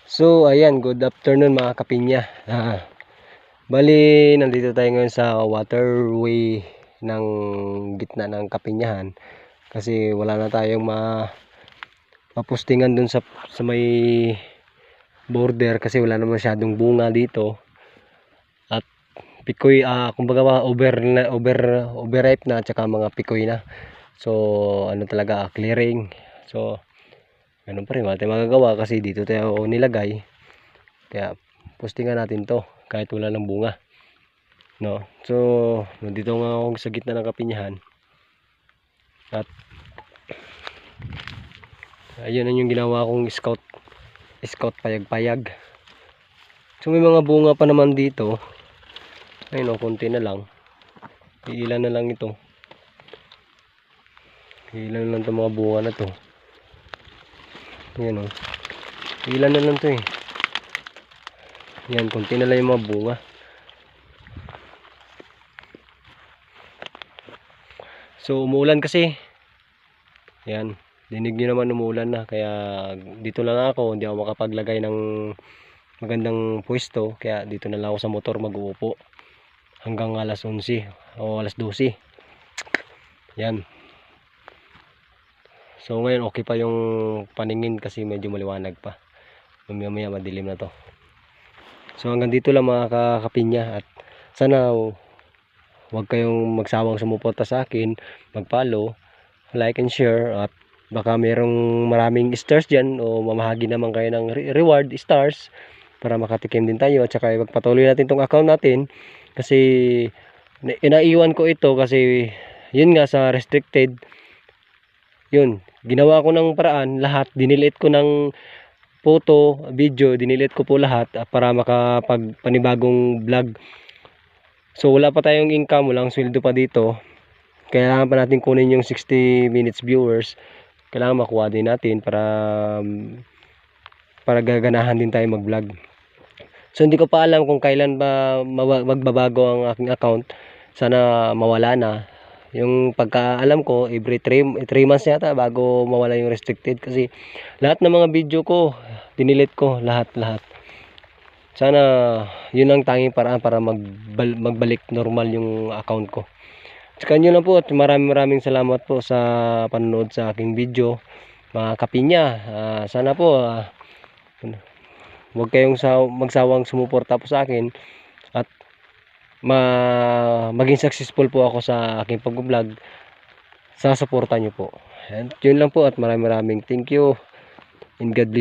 So ayan, good afternoon mga kapinya. Bali, nandito tayo ngayon sa waterway ng gitna ng Kapinyahan kasi wala na tayong mapustingan dun sa may border kasi wala na masyadong bunga dito. At pikoy, kumbaga overripe na at saka mga pikoy na. So ano talaga, clearing. So ganun pa rin, wala tayong magagawa kasi dito tayo nilagay. Kaya postingan natin to kahit wala ng bunga, no? So nandito nga ako sa gitna ng Kapinyahan at ayun yung ginawa kong scout payag-payag. So may mga bunga pa naman dito. Ayun o, konti na lang, ilan na lang ito, ilan na lang itong mga bunga na to. Ayan o, ilan na lang to eh. Yan, konti na lang yung mga bunga. So umuulan kasi. Yan, dinig nyo naman umuulan na. Kaya dito lang ako, hindi ako makapaglagay ng magandang pwesto. Kaya dito na lang ako sa motor mag-uupo hanggang alas 11 o alas 12. Yan. So ngayon okay pa yung paningin kasi medyo maliwanag pa. Mamaya madilim na to. So hanggang dito lang mga kapinya, at sana huwag kayong magsawang sumuporta sa akin, mag-follow, like and share, at baka merong maraming stars dyan o mamahagi naman kayo ng reward stars para makatikim din tayo. At saka ipagpatuloy natin tong account natin kasi inaiwan ko ito kasi yun nga sa restricted. Yun, ginawa ko ng paraan lahat, dinilit ko ng photo, video, dinilit ko po lahat para makapag panibagong vlog. So wala pa tayong income, walang sweldo pa dito. Kailangan pa natin kunin yung 60 minutes viewers. Kailangan makuha din natin para gaganahan din tayo mag-vlog. So hindi ko pa alam kung kailan ba magbabago ang aking account. Sana mawala na. Yung pagkaalam ko, every 3 months yata bago mawala yung restricted. Kasi lahat ng mga video ko, dinilit ko lahat. Sana yun ang tanging paraan para magbalik normal yung account ko. Tsaka nyo lang po, at maraming salamat po sa panonood sa aking video mga kapinya. Sana po huwag kayong magsawang sumuporta po sa akin at maging successful po ako sa aking pag-vlog sa suporta nyo po. And yun lang po, at maraming thank you and God bless.